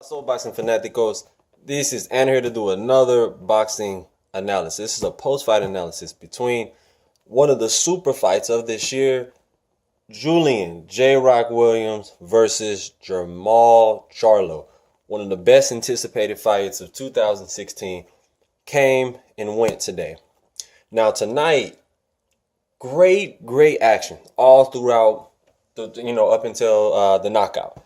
So, boxing fanaticos, this is Anna here to do another boxing analysis. This is a post-fight analysis between one of the super fights of this year, Julian J. Rock Williams versus Jermall Charlo. One of the best anticipated fights of 2016 came and went today. Now tonight, great action all throughout up until the knockout.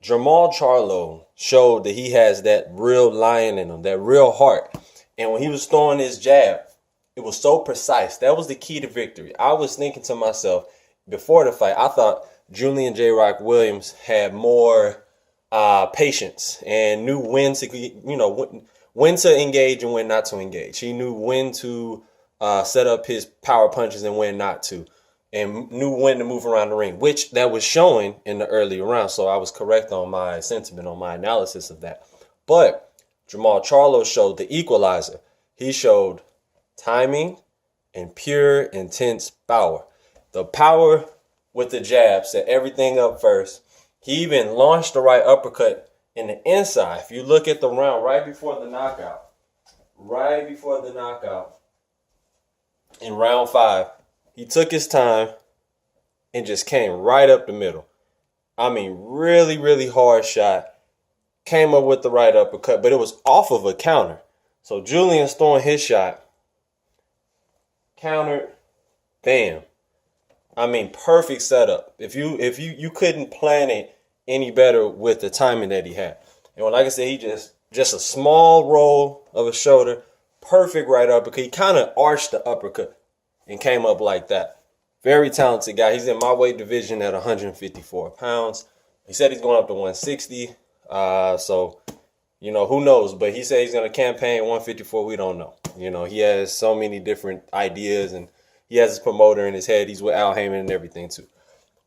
Jermall Charlo showed that he has that real lion in him, that real heart. And when he was throwing his jab, it was so precise. That was the key to victory. I was thinking to myself before the fight, I thought Julian J. Rock Williams had more patience and knew when to, when to engage and when not to engage. He knew when to set up his power punches and when not to, and knew when to move around the ring, which that was showing in the earlier rounds. So I was correct on my sentiment, on my analysis of that. But Jermall Charlo showed the equalizer. He showed timing and pure, intense power. The power with the jab set everything up first. He even launched the right uppercut in the inside. If you look at the round right before the knockout, in round 5, he took his time and just came right up the middle. I mean, really hard shot. Came up with the right uppercut, but it was off of a counter. So Julian's throwing his shot. Countered. Bam. I mean, perfect setup. If you couldn't plan it any better with the timing that he had. And like I said, he just a small roll of a shoulder. Perfect right uppercut. He kind of arched the uppercut and came up like that. Very talented guy. He's in my weight division at 154 pounds. He said he's going up to 160. So, who knows? But he said he's going to campaign 154. We don't know. He has so many different ideas, and he has his promoter in his head. He's with Al Heyman and everything too.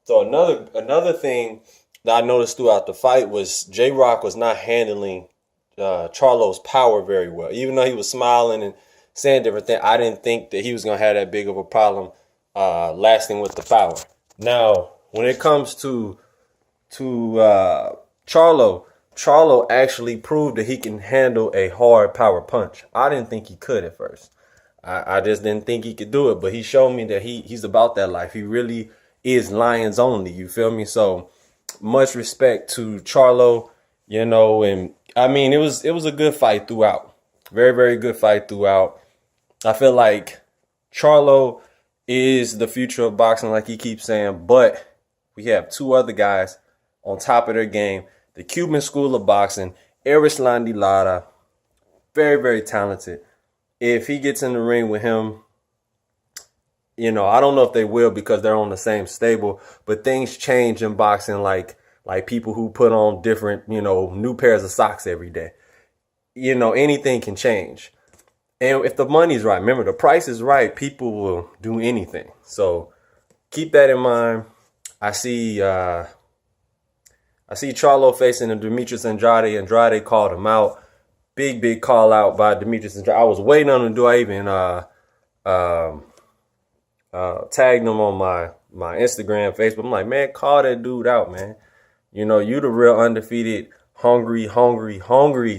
So another thing that I noticed throughout the fight was J Rock was not handling Charlo's power very well. Even though he was smiling and saying different things, I didn't think that he was going to have that big of a problem lasting with the power. Now, when it comes to Charlo actually proved that he can handle a hard power punch. I didn't think he could at first. I just didn't think he could do it, but he showed me that he's about that life. He really is lions only, you feel me? So much respect to Charlo, and I mean, it was a good fight throughout. Very good fight throughout. I feel like Charlo is the future of boxing, like he keeps saying, but we have two other guys on top of their game. The Cuban School of Boxing, Erislandy Lara, very talented. If he gets in the ring with him, I don't know if they will because they're on the same stable, but things change in boxing like people who put on different, new pairs of socks every day. Anything can change. And if the money's right, remember, the price is right, people will do anything. So keep that in mind. I see Charlo facing Demetrius Andrade. Andrade called him out. Big call out by Demetrius Andrade. I was waiting on him. Do I even tagged him on my Instagram, Facebook? I'm like, man, call that dude out, man. You the real undefeated, hungry,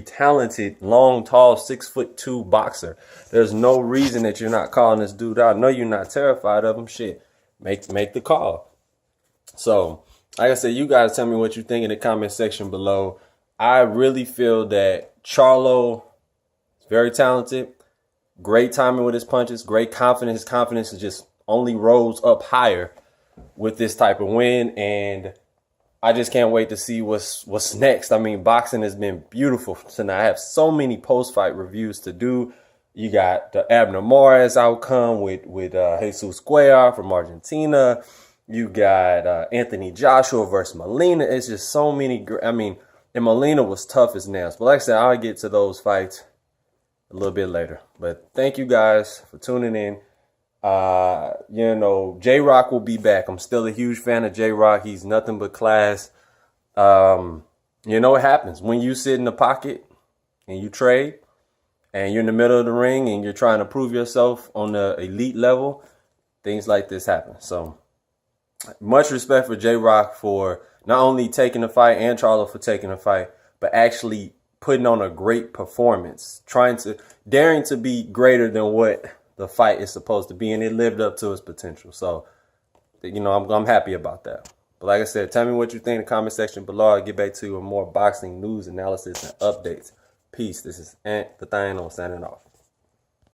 talented, long, tall, 6'2" boxer. There's no reason that you're not calling this dude out. I know you're not terrified of him. Shit, make the call. So, like I said, you guys tell me what you think in the comment section below. I really feel that Charlo is very talented, great timing with his punches, great confidence. His confidence is just only rose up higher with this type of win, and I just can't wait to see what's next. I mean, boxing has been beautiful tonight. I have so many post-fight reviews to do. You got the Abner Mares outcome with Jesus Cuellar from Argentina. You got Anthony Joshua versus Molina. It's just so many. And Molina was tough as nails. But like I said, I'll get to those fights a little bit later. But thank you guys for tuning in. J-Rock will be back. I'm still a huge fan of J-Rock. He's nothing but class. What happens when you sit in the pocket and you trade and you're in the middle of the ring and you're trying to prove yourself on the elite level, things like this happen. So much respect for J-Rock for not only taking the fight and Charlo for taking the fight, but actually putting on a great performance, daring to be greater than what the fight is supposed to be, and it lived up to its potential. So, I'm happy about that. But like I said, tell me what you think in the comment section below. I'll get back to you with more boxing news, analysis, and updates. Peace. This is Ant the Thing on signing off.